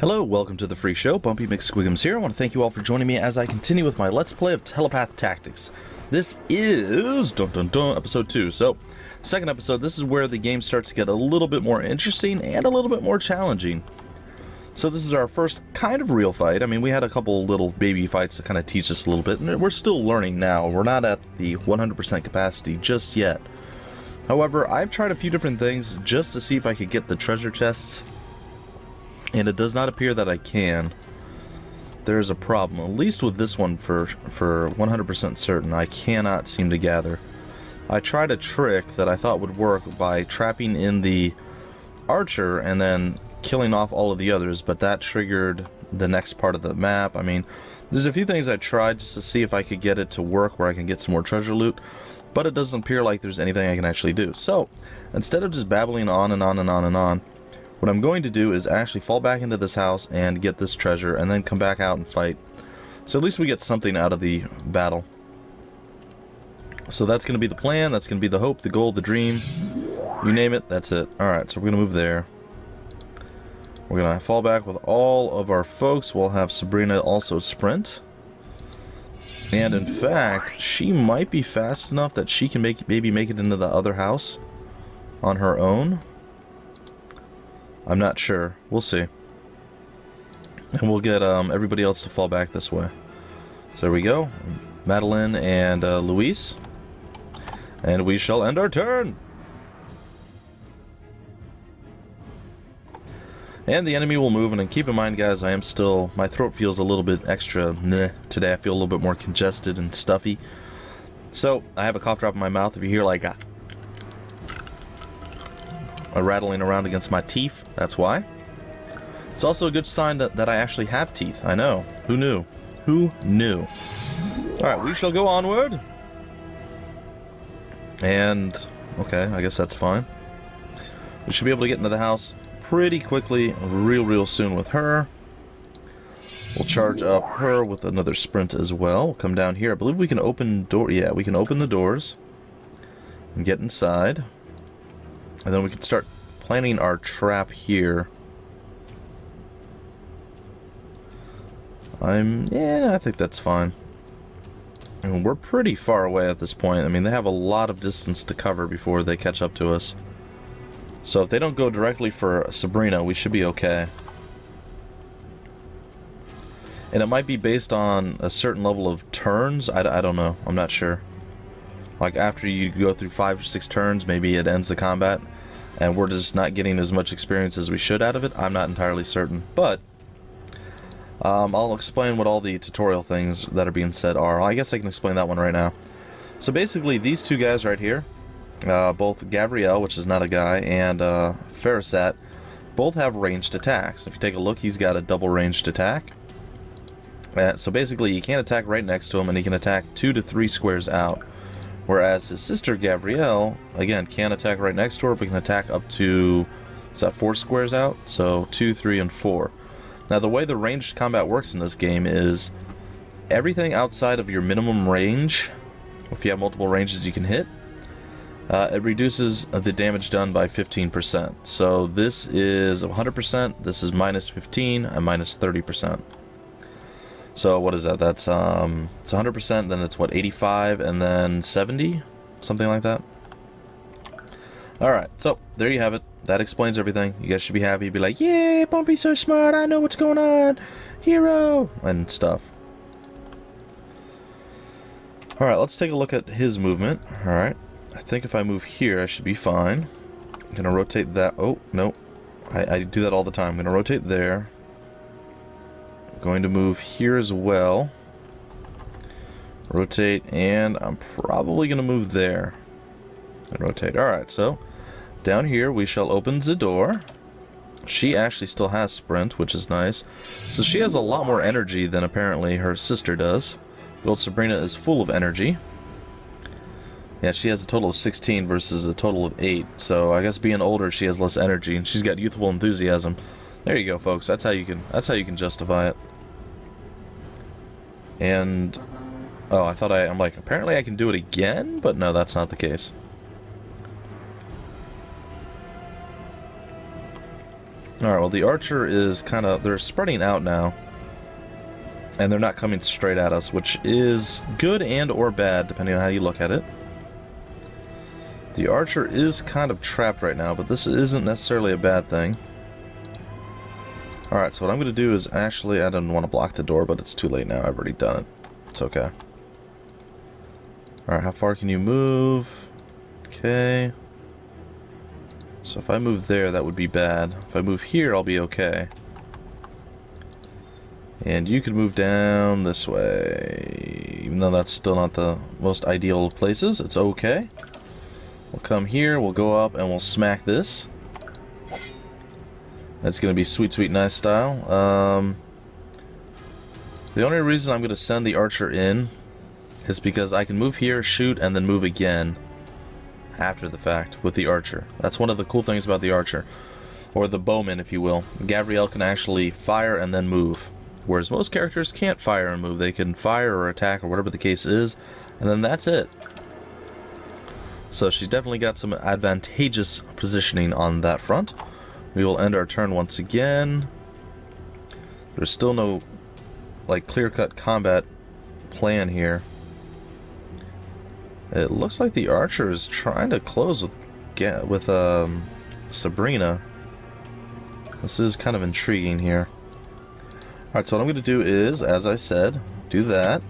Hello, welcome to the free show. Bumpy McSquigums here. I want to thank you all for joining me as I continue with my Let's Play of Telepath Tactics. This is episode 2. So, second episode, this is where the game starts to get a little bit more interesting and a little bit more challenging. So this is our first kind of real fight. I mean, we had a couple little baby fights to kind of teach us a little bit, and we're still learning now. We're not at the 100% capacity just yet. However, I've tried a few different things just to see if I could get the treasure chests. And it does not appear that I can. There's a problem, at least with this one for 100% certain. I cannot seem to gather. I tried a trick that I thought would work by trapping in the archer and then killing off all of the others, but that triggered the next part of the map. I mean, there's a few things I tried just to see if I could get it to work where I can get some more treasure loot, but it doesn't appear like there's anything I can actually do. So, instead of just babbling on and on and on and on, what I'm going to do is actually fall back into this house and get this treasure and then come back out and fight. So at least we get something out of the battle. So that's going to be the plan, that's going to be the hope, the goal, the dream. You name it, that's it. Alright, so we're going to move there. We're going to fall back with all of our folks. We'll have Sabrina also sprint. And in fact, she might be fast enough that she can maybe make it into the other house on her own. I'm not sure. We'll see. And we'll get everybody else to fall back this way. So there we go. Madeline and Luis. And we shall end our turn. And the enemy will move. And then keep in mind, guys, I am still... My throat feels a little bit extra meh today. I feel a little bit more congested and stuffy. So I have a cough drop in my mouth. If you hear like a rattling around against my teeth, that's why. It's also a good sign that I actually have teeth. I know. Who knew? Who knew? Alright, we shall go onward. And, okay, I guess that's fine. We should be able to get into the house pretty quickly, real soon with her. We'll charge up her with another sprint as well. We'll come down here. I believe we can open door. Yeah, we can open the doors and get inside. And then we can start planning our trap here. I think that's fine. I mean, we're pretty far away at this point. I mean, they have a lot of distance to cover before they catch up to us. So if they don't go directly for Sabrina, we should be okay. And it might be based on a certain level of turns. I don't know. I'm not sure. Like, after you go through 5 or 6 turns, maybe it ends the combat, and we're just not getting as much experience as we should out of it. I'm not entirely certain, but I'll explain what all the tutorial things that are being said are. I guess I can explain that one right now. So basically, these two guys right here, both Gabrielle, which is not a guy, and Ferrisat, both have ranged attacks. If you take a look, he's got a double ranged attack. So basically, you can't attack right next to him, and he can attack 2 to 3 squares out. Whereas his sister, Gabrielle, again, can't attack right next to her, but can attack up to, is that 4 squares out? So 2, 3, and 4. Now, the way the ranged combat works in this game is everything outside of your minimum range, if you have multiple ranges you can hit, it reduces the damage done by 15%. So this is 100%, this is minus 15, and minus 30%. So what is that? That's it's 100%, then it's what, 85, and then 70? Something like that. Alright, so there you have it. That explains everything. You guys should be happy. Be like, yay, Bumpy's so smart, I know what's going on. Hero! And stuff. Alright, let's take a look at his movement. Alright. I think if I move here, I should be fine. I'm gonna rotate that. Oh, no. I do that all the time. I'm gonna rotate there. Going to move here as well. Rotate, and I'm probably going to move there. And rotate. Alright, so down here we shall open the door. She actually still has sprint, which is nice. So she has a lot more energy than apparently her sister does. But old Sabrina is full of energy. Yeah, she has a total of 16 versus a total of 8. So I guess being older, she has less energy, and she's got youthful enthusiasm. There you go, folks. That's how you can justify it. And oh, I'm like, apparently I can do it again, but no, that's not the case. Alright, well the archer is kind of... they're spreading out now. And they're not coming straight at us, which is good and or bad, depending on how you look at it. The archer is kind of trapped right now, but this isn't necessarily a bad thing. Alright, so what I'm going to do is actually... I didn't want to block the door, but it's too late now. I've already done it. It's okay. Alright, how far can you move? Okay. So if I move there, that would be bad. If I move here, I'll be okay. And you can move down this way. Even though that's still not the most ideal of places, it's okay. We'll come here, we'll go up, and we'll smack this. That's going to be sweet, sweet, nice style. The only reason I'm going to send the archer in is because I can move here, shoot, and then move again after the fact with the archer. That's one of the cool things about the archer. Or the bowman, if you will. Gabrielle can actually fire and then move. Whereas most characters can't fire and move. They can fire or attack or whatever the case is, and then that's it. So she's definitely got some advantageous positioning on that front. We will end our turn once again. There's still no like clear-cut combat plan here. It looks like the archer is trying to close with Sabrina. This is kind of intriguing here. Alright, so what I'm going to do is, as I said, do that.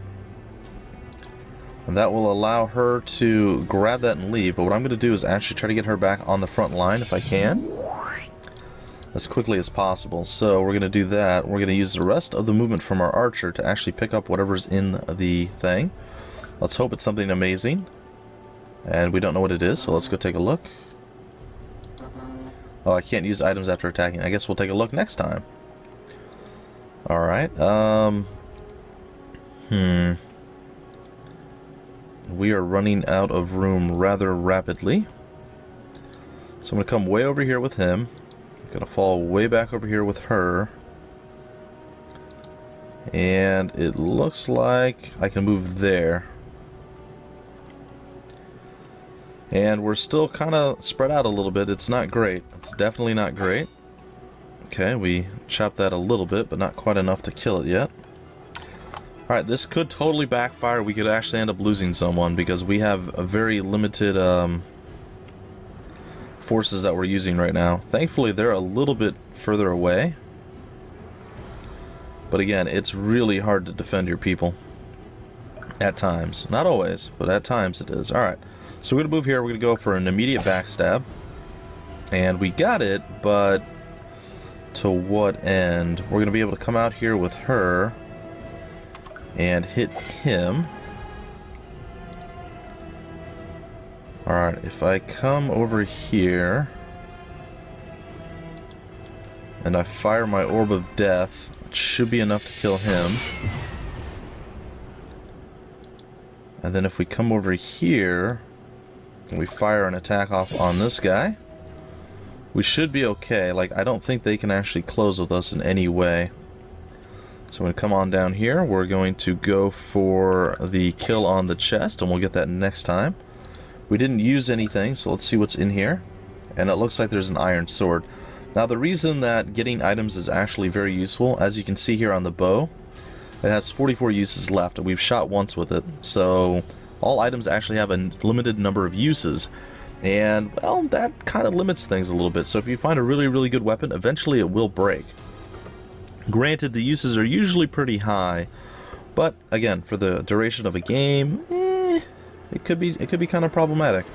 And that will allow her to grab that and leave. But what I'm going to do is actually try to get her back on the front line if I can. As quickly as possible. So we're going to do that. We're going to use the rest of the movement from our archer to actually pick up whatever's in the thing. Let's hope it's something amazing. And we don't know what it is, so let's go take a look. Oh, I can't use items after attacking. I guess we'll take a look next time. Alright, we are running out of room rather rapidly. So I'm going to come way over here with him. I'm going to fall way back over here with her. And it looks like I can move there. And we're still kind of spread out a little bit. It's not great. It's definitely not great. Okay, we chopped that a little bit, but not quite enough to kill it yet. Alright, this could totally backfire. We could actually end up losing someone because we have a very limited forces that we're using right now. Thankfully, they're a little bit further away. But again, it's really hard to defend your people. At times. Not always, but at times it is. Alright. So we're going to move here, we're going to go for an immediate backstab. And we got it, but to what end? We're going to be able to come out here with her and hit him. Alright, if I come over here and I fire my orb of death, it should be enough to kill him. And then if we come over here and we fire an attack off on this guy, we should be okay. Like, I don't think they can actually close with us in any way. So I'm going to come on down here. We're going to go for the kill on the chest, and we'll get that next time. We didn't use anything, so let's see what's in here. And it looks like there's an iron sword. Now, the reason that getting items is actually very useful, as you can see here on the bow, it has 44 uses left, and we've shot once with it. So all items actually have a limited number of uses. And, well, that kind of limits things a little bit. So if you find a really, really good weapon, eventually it will break. Granted, the uses are usually pretty high. But, again, for the duration of a game, it could be kind of problematic.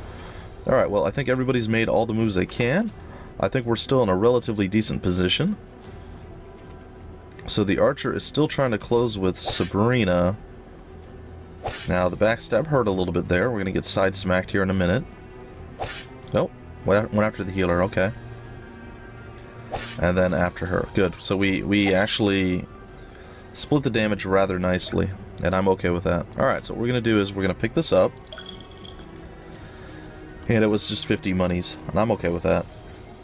Alright, well, I think everybody's made all the moves they can. I think we're still in a relatively decent position. So the archer is still trying to close with Sabrina. Now, the backstab hurt a little bit there. We're going to get side smacked here in a minute. Nope. Went after the healer. Okay. And then after her. Good. So we actually split the damage rather nicely. And I'm okay with that. Alright, so what we're going to do is we're going to pick this up. And it was just 50 monies. And I'm okay with that.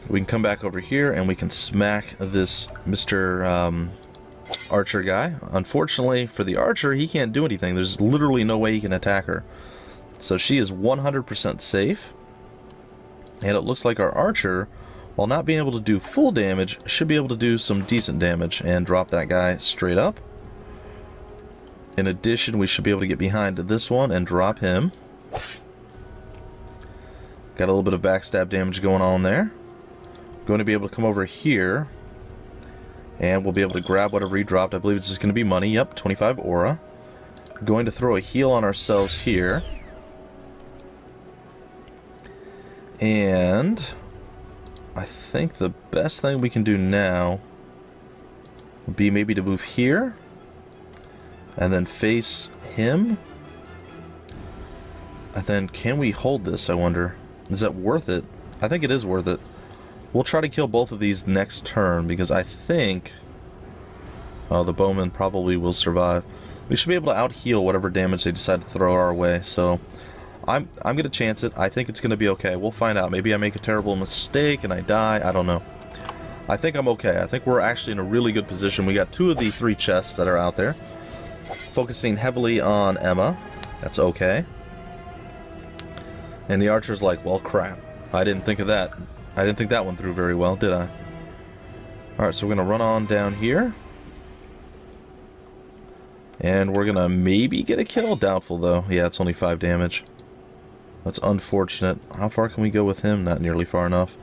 We can come back over here and we can smack this Mr. Archer guy. Unfortunately for the archer, he can't do anything. There's literally no way he can attack her. So she is 100% safe. And it looks like our archer while not being able to do full damage, should be able to do some decent damage and drop that guy straight up. In addition, we should be able to get behind this one and drop him. Got a little bit of backstab damage going on there. Going to be able to come over here, and we'll be able to grab whatever he dropped. I believe this is going to be money. Yep, 25 aura. Going to throw a heal on ourselves here. And I think the best thing we can do now would be maybe to move here and then face him. And then can we hold this, I wonder? Is that worth it? I think it is worth it. We'll try to kill both of these next turn because I think the bowman probably will survive. We should be able to out-heal whatever damage they decide to throw our way, so I'm going to chance it. I think it's going to be okay. We'll find out. Maybe I make a terrible mistake and I die. I don't know. I think I'm okay. I think we're actually in a really good position. We got 2 of the 3 chests that are out there. Focusing heavily on Emma. That's okay. And the archer's like, well, crap. I didn't think of that. I didn't think that one through very well, did I? Alright, so we're going to run on down here. And we're going to maybe get a kill. Doubtful, though. Yeah, it's only 5 damage. That's unfortunate. How far can we go with him? Not nearly far enough.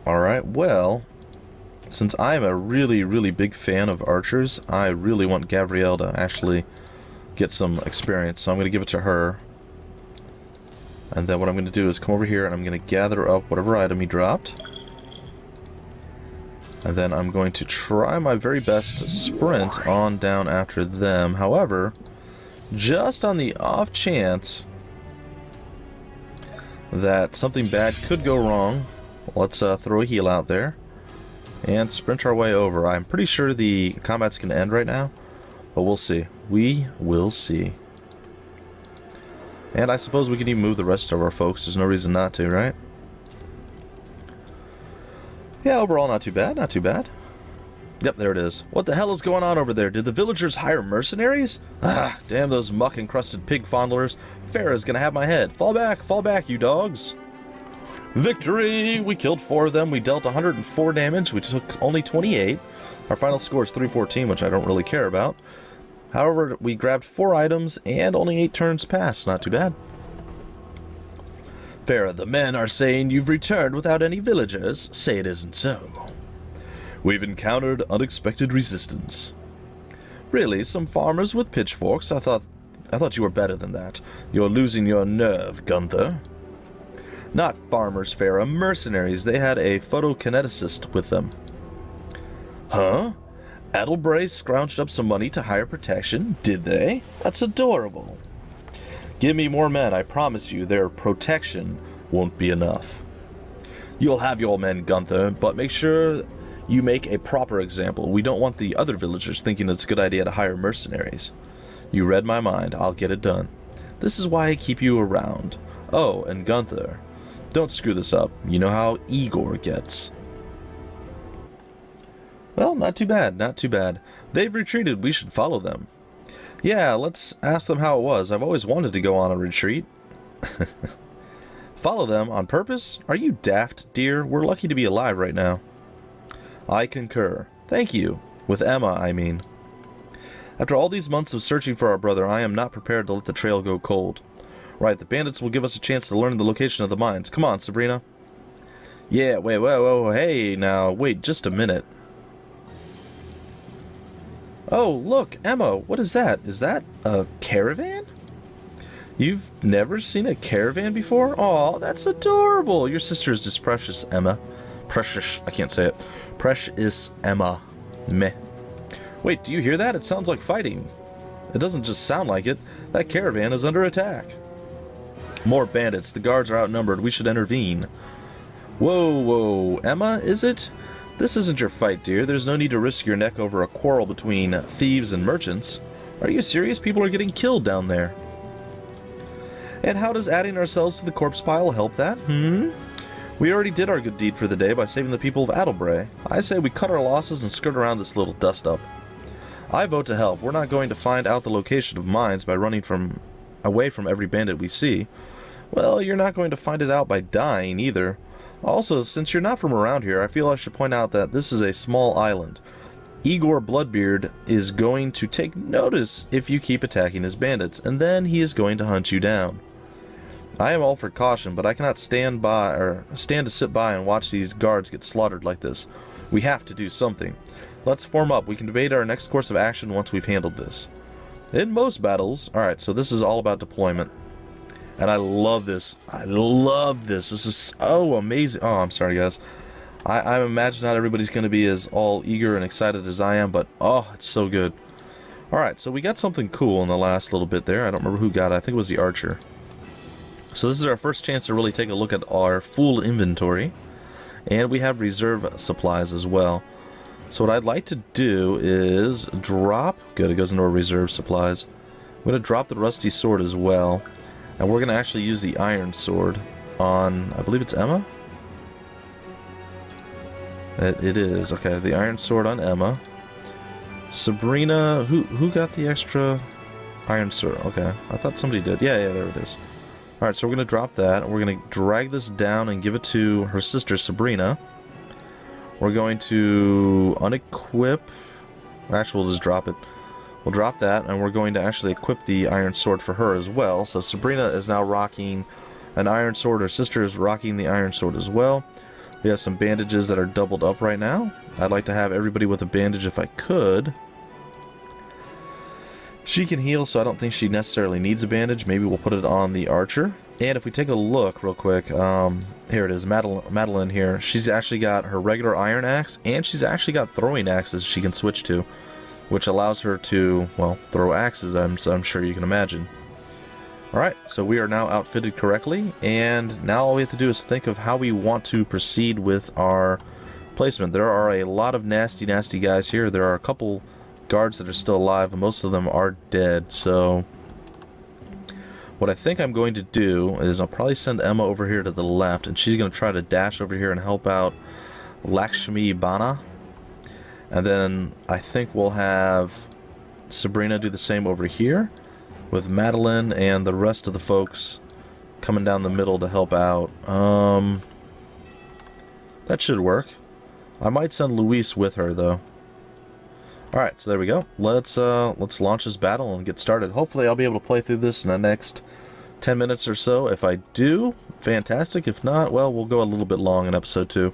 Alright, well, since I'm a really, really big fan of archers, I really want Gabrielle to actually get some experience, so I'm going to give it to her. And then what I'm going to do is come over here and I'm going to gather up whatever item he dropped. And then I'm going to try my very best to sprint on down after them. However, just on the off chance that something bad could go wrong, let's throw a heal out there and sprint our way over. I'm pretty sure the combat's going to end right now, but we'll see. We will see. And I suppose we can even move the rest of our folks. There's no reason not to, right? Yeah, overall not too bad, not too bad. Yep, there it is. What the hell is going on over there? Did the villagers hire mercenaries? Ah, damn those muck-encrusted pig fondlers. Farah's gonna have my head. Fall back, you dogs. Victory! We killed 4 of them. We dealt 104 damage. We took only 28. Our final score is 314, which I don't really care about. However, we grabbed 4 items and only 8 turns passed. Not too bad. Farah, the men are saying you've returned without any villagers. Say it isn't so. We've encountered unexpected resistance. Really, some farmers with pitchforks? I thought you were better than that. You're losing your nerve, Gunther. Not farmers, Farah. Mercenaries. They had a photokineticist with them. Huh? Adelbray scrounged up some money to hire protection, did they? That's adorable. Give me more men, I promise you their protection won't be enough. You'll have your men, Gunther, but make sure you make a proper example. We don't want the other villagers thinking it's a good idea to hire mercenaries. You read my mind, I'll get it done. This is why I keep you around. Oh, and Gunther, don't screw this up. You know how Igor gets. Well, not too bad, not too bad. They've retreated, we should follow them. Yeah, let's ask them how it was. I've always wanted to go on a retreat. Follow them on purpose? Are you daft, dear? We're lucky to be alive right now. I concur. Thank you. With Emma, I mean. After all these months of searching for our brother, I am not prepared to let the trail go cold. Right, the bandits will give us a chance to learn the location of the mines. Come on, Sabrina. Yeah, wait, whoa, hey, now, wait just a minute. Oh, look, Emma, what is that? Is that a caravan? You've never seen a caravan before? Aw, that's adorable. Your sister is just precious, Emma. Precious, I can't say it. Precious Emma. Meh. Wait, do you hear that? It sounds like fighting. It doesn't just sound like it. That caravan is under attack. More bandits. The guards are outnumbered. We should intervene. Whoa, Emma, is it? This isn't your fight, dear. There's no need to risk your neck over a quarrel between thieves and merchants. Are you serious? People are getting killed down there. And how does adding ourselves to the corpse pile help that? We already did our good deed for the day by saving the people of Adelbray. I say we cut our losses and skirt around this little dust-up. I vote to help. We're not going to find out the location of mines by running away from every bandit we see. Well, you're not going to find it out by dying either. Also, since you're not from around here, I feel I should point out that this is a small island. Igor Bloodbeard is going to take notice if you keep attacking his bandits, and then he is going to hunt you down. I am all for caution, but I cannot stand to sit by and watch these guards get slaughtered like this. We have to do something. Let's form up. We can debate our next course of action once we've handled this. In most battles... Alright, so this is all about deployment. And I love this. I love this. This is so amazing. Oh, I'm sorry, guys. I imagine not everybody's going to be as all eager and excited as I am, but oh, it's so good. Alright, so we got something cool in the last little bit there. I don't remember who got it. I think it was the archer. So this is our first chance to really take a look at our full inventory. And we have reserve supplies as well. So what I'd like to do is drop... Good, it goes into our reserve supplies. I'm going to drop the rusty sword as well. And we're going to actually use the iron sword on... I believe it's Emma? It is. Okay, the iron sword on Emma. Sabrina... Who got the extra iron sword? Okay, I thought somebody did. Yeah, there it is. Alright, so we're going to drop that. We're going to drag this down and give it to her sister, Sabrina. We're going to unequip... Actually, we'll just drop it. We'll drop that, and we're going to actually equip the iron sword for her as well. So Sabrina is now rocking an iron sword. Her sister is rocking the iron sword as well. We have some bandages that are doubled up right now. I'd like to have everybody with a bandage if I could. She can heal, so I don't think she necessarily needs a bandage. Maybe we'll put it on the archer. And if we take a look real quick, here it is, Madeline here. She's actually got her regular iron axe, and she's actually got throwing axes she can switch to, which allows her to, well, throw axes, I'm sure you can imagine. Alright, so we are now outfitted correctly, and now all we have to do is think of how we want to proceed with our placement. There are a lot of nasty guys here. There are a couple guards that are still alive, and most of them are dead, so what I think I'm going to do is I'll probably send Emma over here to the left, and she's going to try to dash over here and help out Lakshmi Bana, and then I think we'll have Sabrina do the same over here with Madeline and the rest of the folks coming down the middle to help out. That should work. I might send Luis with her though. Alright, so there we go. Let's launch this battle and get started. Hopefully I'll be able to play through this in the next 10 minutes or so. If I do, fantastic. If not, well, we'll go a little bit long in episode 2.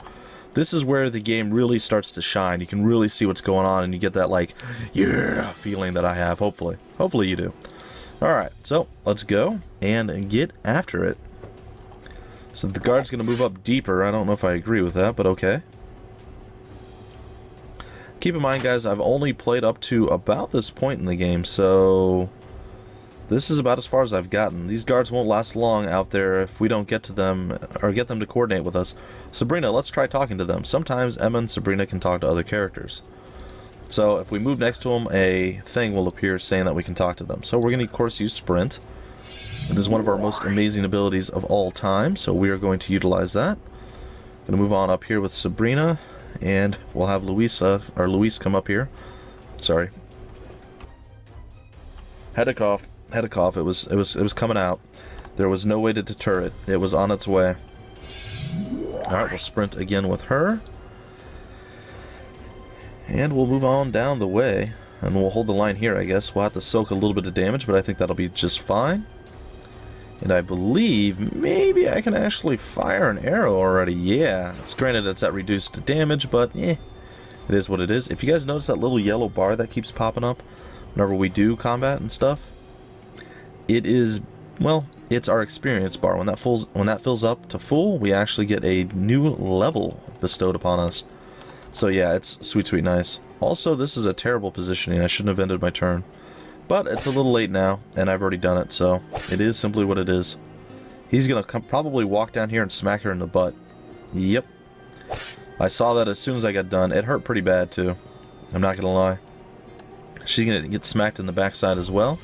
This is where the game really starts to shine. You can really see what's going on, and you get that, like, yeah, feeling that I have, hopefully. Hopefully you do. Alright, so let's go and get after it. So the guard's going to move up deeper. I don't know if I agree with that, but okay. Keep in mind, guys, I've only played up to about this point in the game, so this is about as far as I've gotten. These guards won't last long out there if we don't get to them or get them to coordinate with us. Sabrina, let's try talking to them. Sometimes Emma and Sabrina can talk to other characters. So if we move next to them, a thing will appear saying that we can talk to them. So we're going to, of course, use Sprint. It is one of our most amazing abilities of all time, so we are going to utilize that. Going to move on up here with Sabrina. And we'll have Luis come up here. Sorry. Had a cough. It was coming out. There was no way to deter it. It was on its way. Alright, we'll sprint again with her. And we'll move on down the way. And we'll hold the line here, I guess. We'll have to soak a little bit of damage, but I think that'll be just fine. And I believe maybe I can actually fire an arrow already. Yeah, it's granted it's at reduced damage, but it is what it is. If you guys notice that little yellow bar that keeps popping up whenever we do combat and stuff, it is, well, it's our experience bar. When that fills up to full, we actually get a new level bestowed upon us. So yeah, it's sweet nice. Also, this is a terrible positioning. I shouldn't have ended my turn. But it's a little late now, and I've already done it, so it is simply what it is. He's going to probably walk down here and smack her in the butt. Yep. I saw that as soon as I got done. It hurt pretty bad, too. I'm not going to lie. She's going to get smacked in the backside as well.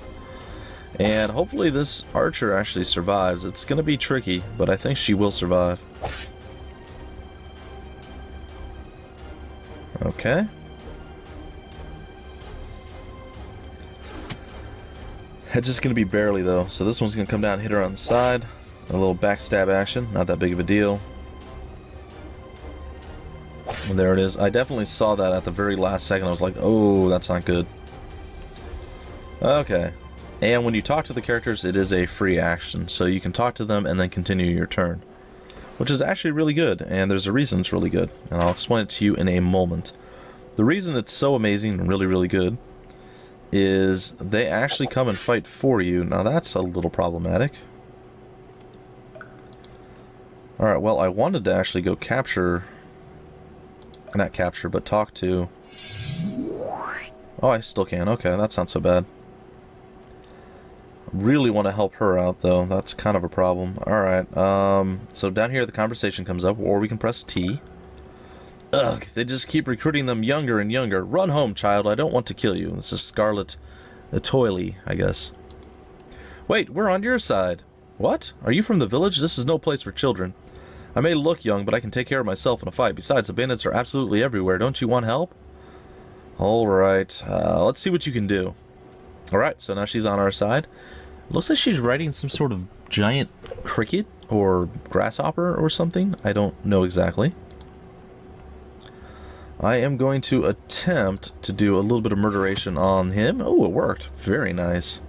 And hopefully this archer actually survives. It's going to be tricky, but I think she will survive. Okay. It's just going to be barely, though. So this one's going to come down and hit her on the side. A little backstab action. Not that big of a deal. There it is. I definitely saw that at the very last second. I was like, oh, that's not good. Okay. And when you talk to the characters, it is a free action. So you can talk to them and then continue your turn. Which is actually really good. And there's a reason it's really good. And I'll explain it to you in a moment. The reason it's so amazing and really, really good is they actually come and fight for you. Now that's a little problematic. Alright, well, I wanted to actually go capture... Not capture, but talk to... Oh, I still can. Okay, that's not so bad. Really want to help her out, though. That's kind of a problem. Alright, so down here the conversation comes up, or we can press T. Ugh, they just keep recruiting them younger and younger. Run home, child. I don't want to kill you. This is Scarlet Toily, I guess. Wait, we're on your side. What? Are you from the village? This is no place for children. I may look young, but I can take care of myself in a fight. Besides, the bandits are absolutely everywhere. Don't you want help? Alright, let's see what you can do. Alright, so now she's on our side. Looks like she's riding some sort of giant cricket or grasshopper or something. I don't know exactly. I am going to attempt to do a little bit of murderation on him. Oh, it worked. Very nice.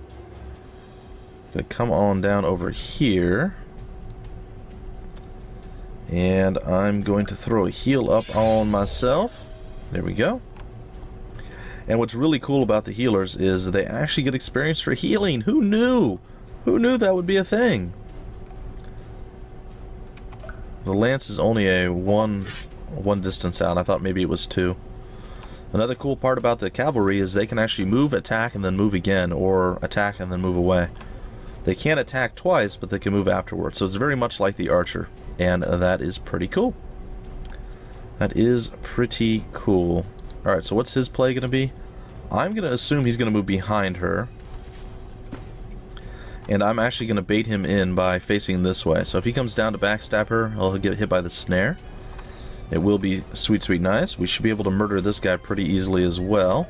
Gonna come on down over here. And I'm going to throw a heal up on myself. There we go. And what's really cool about the healers is they actually get experience for healing. Who knew? Who knew that would be a thing? The lance is only a one distance out. I thought maybe it was 2. Another cool part about the cavalry is they can actually move, attack, and then move again, or attack and then move away. They can't attack twice, but they can move afterwards. So it's very much like the archer. And that is pretty cool. That is pretty cool. Alright, so what's his play going to be? I'm going to assume he's going to move behind her. And I'm actually going to bait him in by facing this way. So if he comes down to backstab her, he'll get hit by the snare. It will be sweet, sweet nice. We should be able to murder this guy pretty easily as well.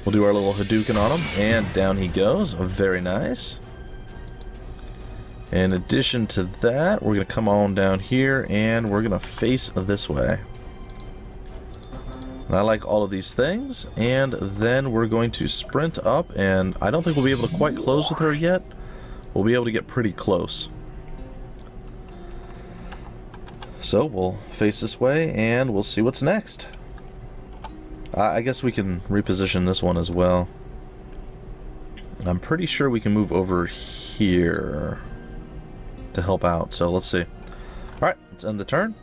We'll do our little Hadouken on him. And down he goes. Very nice. In addition to that, we're going to come on down here and we're going to face this way. And I like all of these things. And then we're going to sprint up, and I don't think we'll be able to quite close with her yet. We'll be able to get pretty close. So we'll face this way and we'll see what's next. I guess we can reposition this one as well. I'm pretty sure we can move over here to help out, so let's see. Alright, let's end the turn.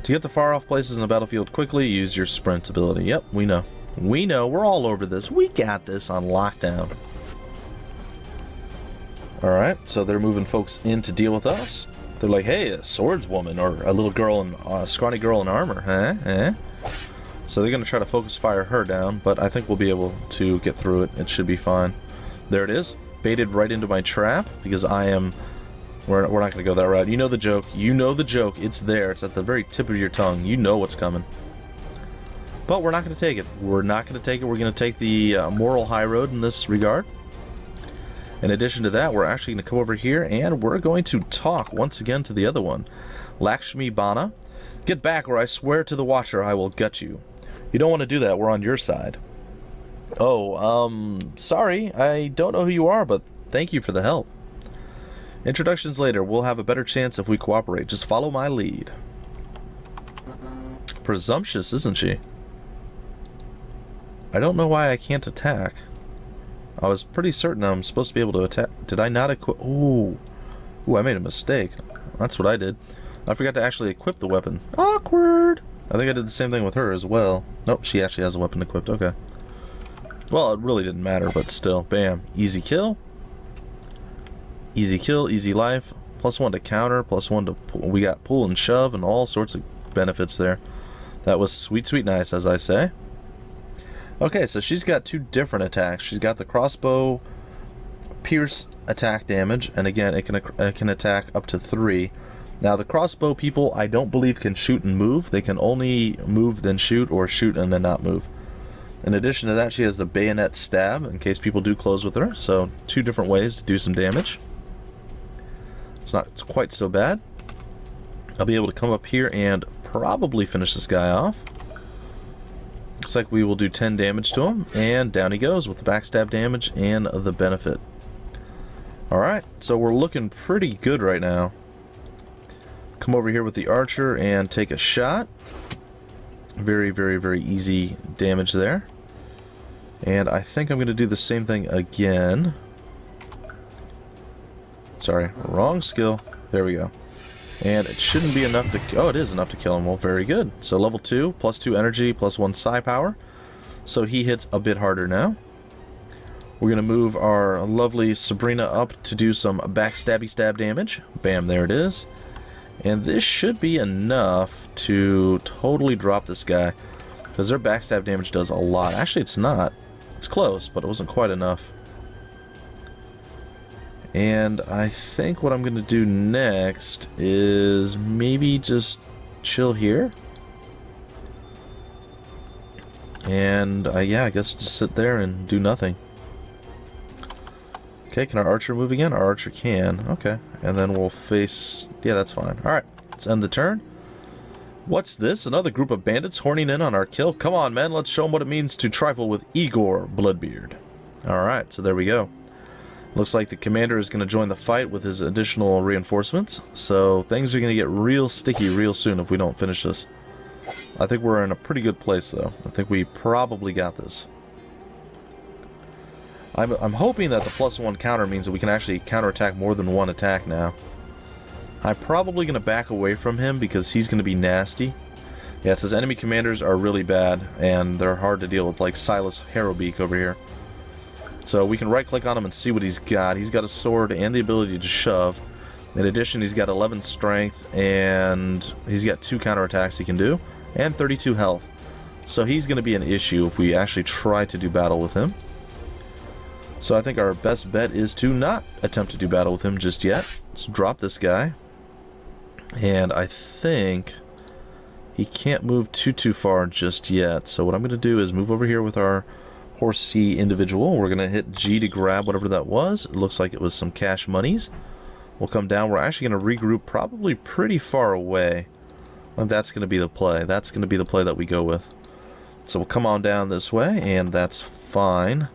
To get to far off places in the battlefield quickly, use your sprint ability. Yep, we know. We know, we're all over this. We got this on lockdown. Alright, so they're moving folks in to deal with us. They're like, hey, a swordswoman, or a little girl, in a scrawny girl in armor, huh? So they're going to try to focus fire her down, but I think we'll be able to get through it. It should be fine. There it is. Baited right into my trap, because I am... We're not going to go that route. You know the joke. You know the joke. It's there. It's at the very tip of your tongue. You know what's coming. But we're not going to take it. We're not going to take it. We're going to take the moral high road in this regard. In addition to that, we're actually going to come over here and we're going to talk once again to the other one. Lakshmi Bana. Get back or I swear to the Watcher I will gut you. You don't want to do that. We're on your side. Oh, sorry. I don't know who you are, but thank you for the help. Introductions later. We'll have a better chance if we cooperate. Just follow my lead. Presumptuous, isn't she? I don't know why I can't attack. I was pretty certain I'm supposed to be able to attack. Did I not equip? Ooh, I made a mistake. That's what I did. I forgot to actually equip the weapon. Awkward. I think I did the same thing with her as well. Nope, she actually has a weapon equipped. Okay. Well, it really didn't matter, but still. Bam. Easy kill. Easy kill, easy life. +1 to counter, +1 to pull. We got pull and shove and all sorts of benefits there. That was sweet, sweet nice, as I say. Okay, so she's got 2 different attacks. She's got the crossbow pierce attack damage, and again, it can attack up to 3. Now, the crossbow people, I don't believe can shoot and move. They can only move then shoot, or shoot and then not move. In addition to that, she has the bayonet stab, in case people do close with her. So, 2 different ways to do some damage. It's not quite so bad. I'll be able to come up here and probably finish this guy off. Looks like we will do 10 damage to him, and down he goes with the backstab damage and the benefit. Alright, so we're looking pretty good right now. Come over here with the archer and take a shot. Very, very, very easy damage there. And I think I'm going to do the same thing again. Sorry, wrong skill. There we go. And it shouldn't be enough to... Oh, it is enough to kill him. Well, very good. So level 2, plus 2 energy, plus 1 psi power. So he hits a bit harder now. We're going to move our lovely Sabrina up to do some backstabby stab damage. Bam, there it is. And this should be enough to totally drop this guy, because their backstab damage does a lot. Actually, it's not. It's close, but it wasn't quite enough. And I think what I'm going to do next is maybe just chill here. And yeah, I guess just sit there and do nothing. Okay, can our archer move again? Our archer can. Okay. And then we'll face... Yeah, that's fine. Alright, let's end the turn. What's this? Another group of bandits horning in on our kill? Come on, man. Let's show them what it means to trifle with Igor Bloodbeard. Alright, so there we go. Looks like the commander is going to join the fight with his additional reinforcements. So things are going to get real sticky real soon if we don't finish this. I think we're in a pretty good place, though. I think we probably got this. I'm hoping that the +1 counter means that we can actually counterattack more than one attack now. I'm probably going to back away from him because he's going to be nasty. Yeah, it says enemy commanders are really bad, and they're hard to deal with, like Silas Harrowbeak over here. So we can right-click on him and see what he's got. He's got a sword and the ability to shove. In addition, he's got 11 strength, and he's got 2 counterattacks he can do, and 32 health. So he's going to be an issue if we actually try to do battle with him. So I think our best bet is to not attempt to do battle with him just yet. Let's drop this guy. And I think he can't move too far just yet. So what I'm going to do is move over here with our horsey individual. We're going to hit G to grab whatever that was. It looks like it was some cash monies. We'll come down. We're actually going to regroup probably pretty far away. And that's going to be the play. That's going to be the play that we go with. So we'll come on down this way, and that's fine.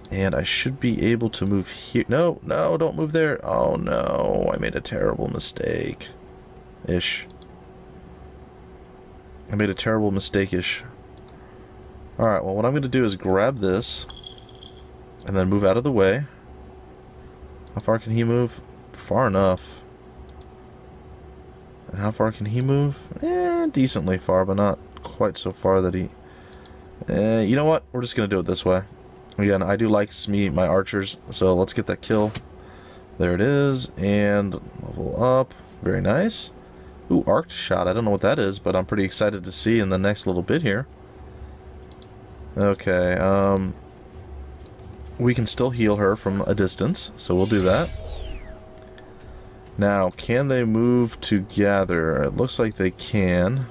And I should be able to move here. No, no, don't move there. Oh no, I made a terrible mistake. Ish. I made a terrible mistake-ish. Alright, well what I'm going to do is grab this and then move out of the way. How far can he move? Far enough. And how far can he move? Decently far, but not quite so far that he... you know what? We're just going to do it this way. Again, I do like my archers, so let's get that kill. There it is, and level up. Very nice. Ooh, arced shot. I don't know what that is, but I'm pretty excited to see in the next little bit here. Okay, we can still heal her from a distance, so we'll do that. Now, can they move together? It looks like they can.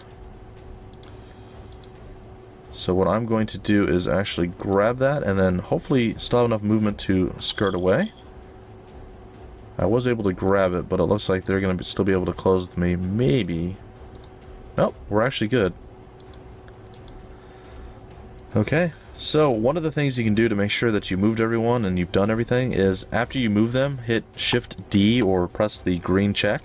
So what I'm going to do is actually grab that and then hopefully still have enough movement to skirt away. I was able to grab it, but it looks like they're going to still be able to close with me. Maybe. Nope, we're actually good. Okay, so one of the things you can do to make sure that you moved everyone and you've done everything is after you move them, hit Shift D or press the green check,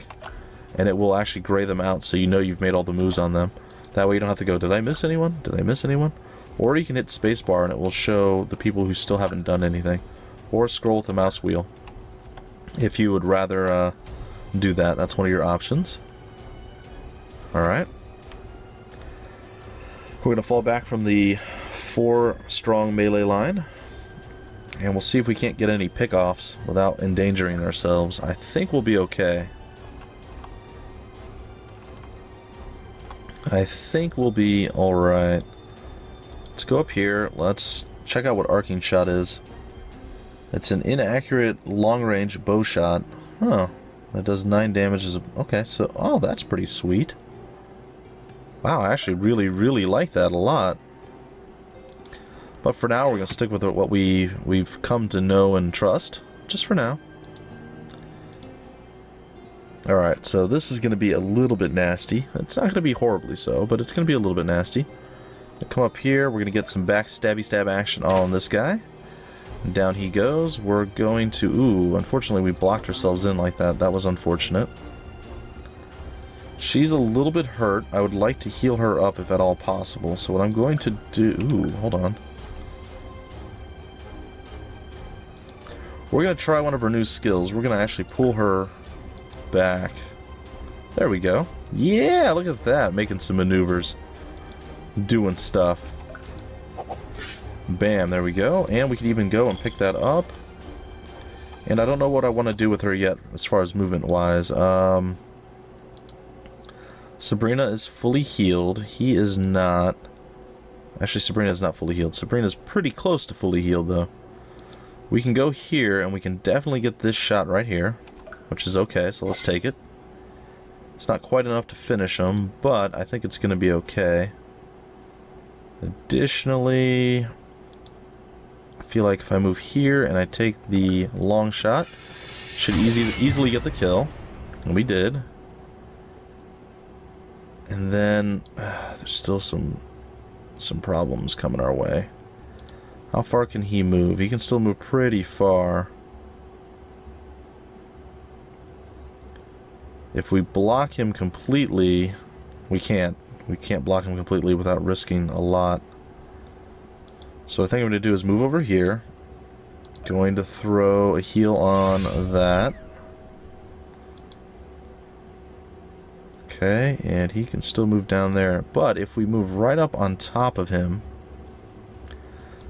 and it will actually gray them out so you know you've made all the moves on them. That way you don't have to go, did I miss anyone? Did I miss anyone? Or you can hit spacebar and it will show the people who still haven't done anything. Or scroll with the mouse wheel. If you would rather do that, that's one of your options. Alright. We're going to fall back from the 4-strong melee line. And we'll see if we can't get any pickoffs without endangering ourselves. I think we'll be okay. I think we'll be alright. Let's go up here. Let's check out what arcing shot is. It's an inaccurate long-range bow shot. Oh, that does 9 damage. Okay, so... Oh, that's pretty sweet. Wow, I actually really like that a lot. But for now, we're going to stick with what we've come to know and trust. Just for now. Alright, so this is going to be a little bit nasty. It's not going to be horribly so, but it's going to be a little bit nasty. Come up here, we're going to get some backstabby stab action on this guy. And down he goes. We're going to... Ooh, unfortunately we blocked ourselves in like that. That was unfortunate. She's a little bit hurt. I would like to heal her up if at all possible. So what I'm going to do... Ooh, hold on. We're going to try one of her new skills. We're going to actually pull her back. There we go. Yeah, look at that. Making some maneuvers. Doing stuff. Bam, there we go. And we can even go and pick that up. And I don't know what I want to do with her yet as far as movement-wise. Sabrina is fully healed. He is not. Actually, Sabrina is not fully healed. Sabrina's pretty close to fully healed, though. We can go here, and we can definitely get this shot right here, which is okay, so let's take it. It's not quite enough to finish him, but I think it's going to be okay. Additionally, I feel like if I move here and I take the long shot, should easily get the kill. And we did. And then there's still some problems coming our way. How far can he move? He can still move pretty far. If we block him completely, we can't. We can't block him completely without risking a lot. So what I think I'm going to do is move over here. Going to throw a heal on that. Okay, and he can still move down there. But if we move right up on top of him,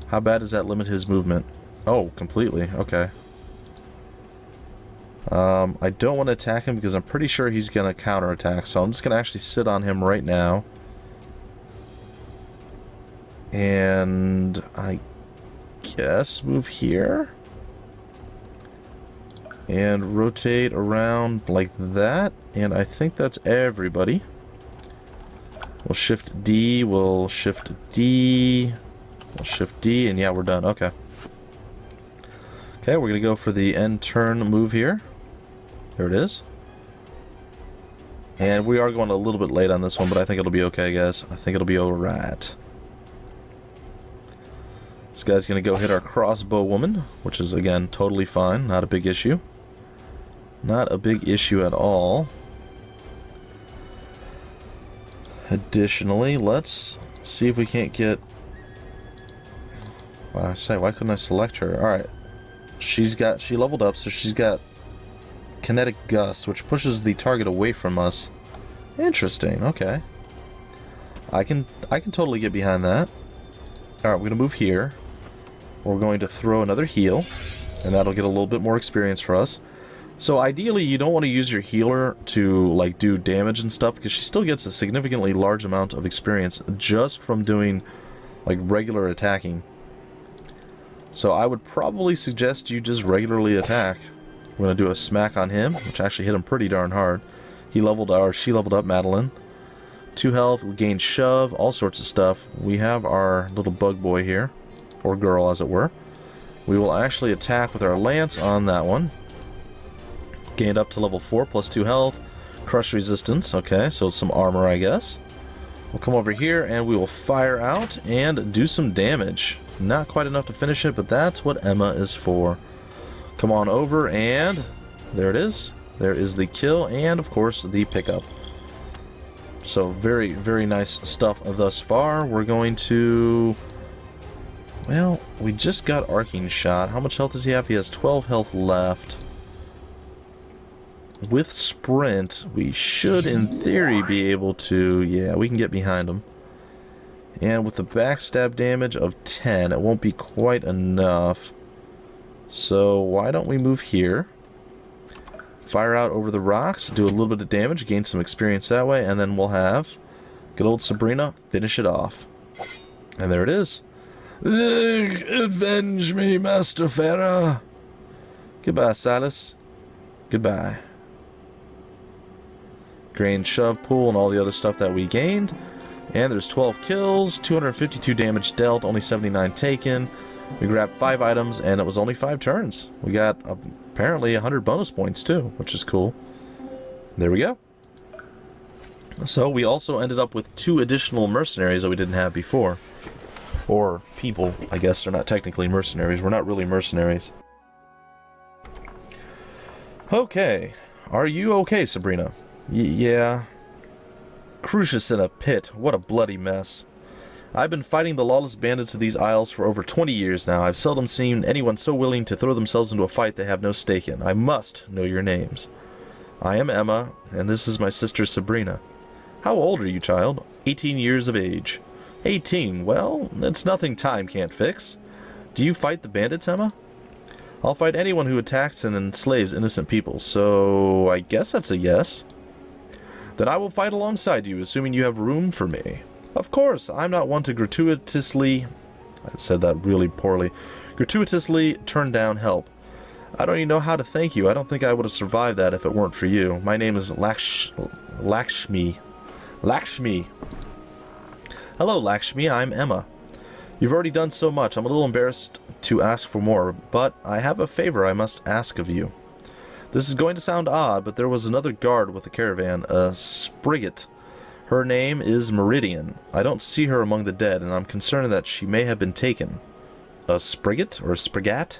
how bad does that limit his movement? Oh, completely. Okay. I don't want to attack him because I'm pretty sure he's going to counterattack. So I'm just going to actually sit on him right now. And I guess move here. And rotate around like that. And I think that's everybody. We'll shift D. We'll shift D. We'll shift D. And yeah, we're done. Okay. Okay, we're going to go for the end turn move here. There it is. And we are going a little bit late on this one, but I think it'll be okay, guys. I think it'll be alright. This guy's going to go hit our crossbow woman, which is, again, totally fine. Not a big issue. Not a big issue at all. Additionally, let's see if we can't get... Why couldn't I select her? Alright. She leveled up, so she's got kinetic gust, which pushes the target away from us. Interesting, okay. I can totally get behind that. Alright, we're going to move here. We're going to throw another heal, and that'll get a little bit more experience for us. So ideally, you don't want to use your healer to like do damage and stuff, because she still gets a significantly large amount of experience just from doing like regular attacking. So I would probably suggest you just regularly attack. We're going to do a smack on him, which actually hit him pretty darn hard. She leveled up Madeline. 2 health, we gained shove, all sorts of stuff. We have our little bug boy here, or girl as it were. We will actually attack with our lance on that one. Gained up to level 4 plus 2 health. Crush resistance, okay, so some armor I guess. We'll come over here and we will fire out and do some damage. Not quite enough to finish it, but that's what Emma is for. Come on over and there it is. There is the kill and of course the pickup. So very, very nice stuff thus far. We're going to... Well, we just got Arcing Shot. How much health does he have? He has 12 health left. With Sprint, we should, in theory, be able to... Yeah, we can get behind him. And with the backstab damage of 10, it won't be quite enough. So why don't we move here? Fire out over the rocks, do a little bit of damage, gain some experience that way, and then we'll have good old Sabrina finish it off. And there it is. Avenge me, Master Farah. Goodbye, Silas. Goodbye. Grain shove pool and all the other stuff that we gained. And there's 12 kills, 252 damage dealt, only 79 taken. We grabbed 5 items, and it was only 5 turns. We got apparently 100 bonus points, too, which is cool. There we go. So we also ended up with 2 additional mercenaries that we didn't have before. Or people, I guess. They're not technically mercenaries. We're not really mercenaries. Okay. Are you okay, Sabrina? Yeah. Crucius in a pit. What a bloody mess. I've been fighting the lawless bandits of these isles for over 20 years now. I've seldom seen anyone so willing to throw themselves into a fight they have no stake in. I must know your names. I am Emma, and this is my sister Sabrina. How old are you, child? 18 years of age. 18? Well, it's nothing time can't fix. Do you fight the bandits, Emma? I'll fight anyone who attacks and enslaves innocent people, so I guess that's a yes. Then I will fight alongside you, assuming you have room for me. Of course, I'm not one to gratuitously... I said that really poorly. Gratuitously turn down help. I don't even know how to thank you. I don't think I would have survived that if it weren't for you. My name is Lakshmi. Lakshmi. Hello, Lakshmi. I'm Emma. You've already done so much. I'm a little embarrassed to ask for more, but I have a favor I must ask of you. This is going to sound odd, but there was another guard with the caravan, a sprigget. Her name is Meridian. I don't see her among the dead, and I'm concerned that she may have been taken. A sprigget or a sprigat?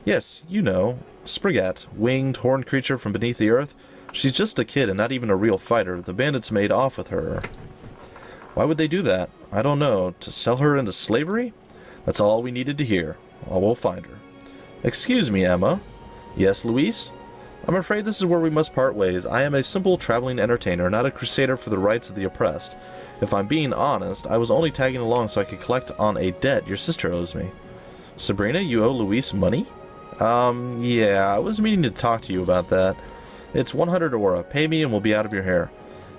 Yes, you know, sprigat, winged, horned creature from beneath the earth. She's just a kid and not even a real fighter. The bandits made off with her. Why would they do that? I don't know. To sell her into slavery? That's all we needed to hear. I will find her. Excuse me, Emma. Yes, Luis? I'm afraid this is where we must part ways. I am a simple traveling entertainer, not a crusader for the rights of the oppressed. If I'm being honest, I was only tagging along so I could collect on a debt your sister owes me. Sabrina, you owe Luis money? Yeah, I was meaning to talk to you about that. It's 100 aura. Pay me and we'll be out of your hair.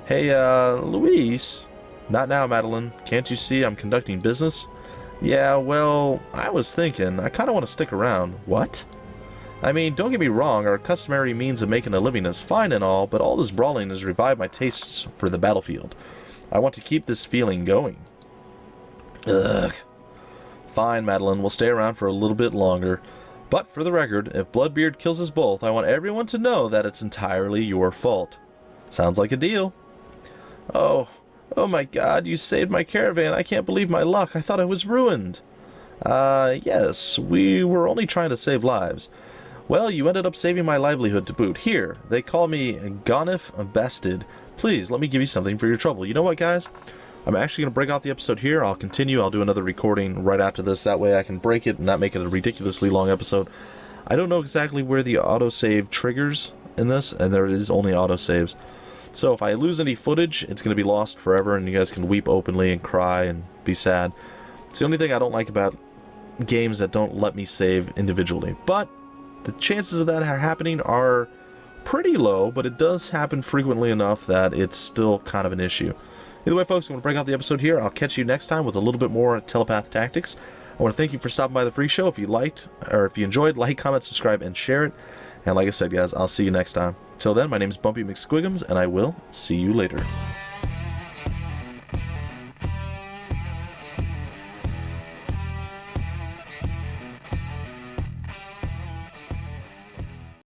Hey, Luis? Not now, Madeline. Can't you see I'm conducting business? Yeah, well, I was thinking, I kind of want to stick around. What? I mean, don't get me wrong, our customary means of making a living is fine and all, but all this brawling has revived my tastes for the battlefield. I want to keep this feeling going. Ugh. Fine, Madeline, we'll stay around for a little bit longer. But for the record, if Bloodbeard kills us both, I want everyone to know that it's entirely your fault. Sounds like a deal. Oh my god, you saved my caravan. I can't believe my luck. I thought I was ruined. Yes, we were only trying to save lives. Well, you ended up saving my livelihood to boot. Here, they call me Gonif Bastid. Please, let me give you something for your trouble. You know what, guys? I'm actually going to break off the episode here. I'll continue. I'll do another recording right after this. That way I can break it and not make it a ridiculously long episode. I don't know exactly where the autosave triggers in this, and there is only autosaves. So if I lose any footage, it's going to be lost forever, and you guys can weep openly and cry and be sad. It's the only thing I don't like about games that don't let me save individually. But the chances of that happening are pretty low, but it does happen frequently enough that it's still kind of an issue. Either way, folks, I'm going to break out the episode here. I'll catch you next time with a little bit more Telepath Tactics. I want to thank you for stopping by the free show. If you liked, or if you enjoyed, like, comment, subscribe, and share it. And like I said, guys, I'll see you next time. Till then, my name is Bumpy McSquigums, and I will see you later.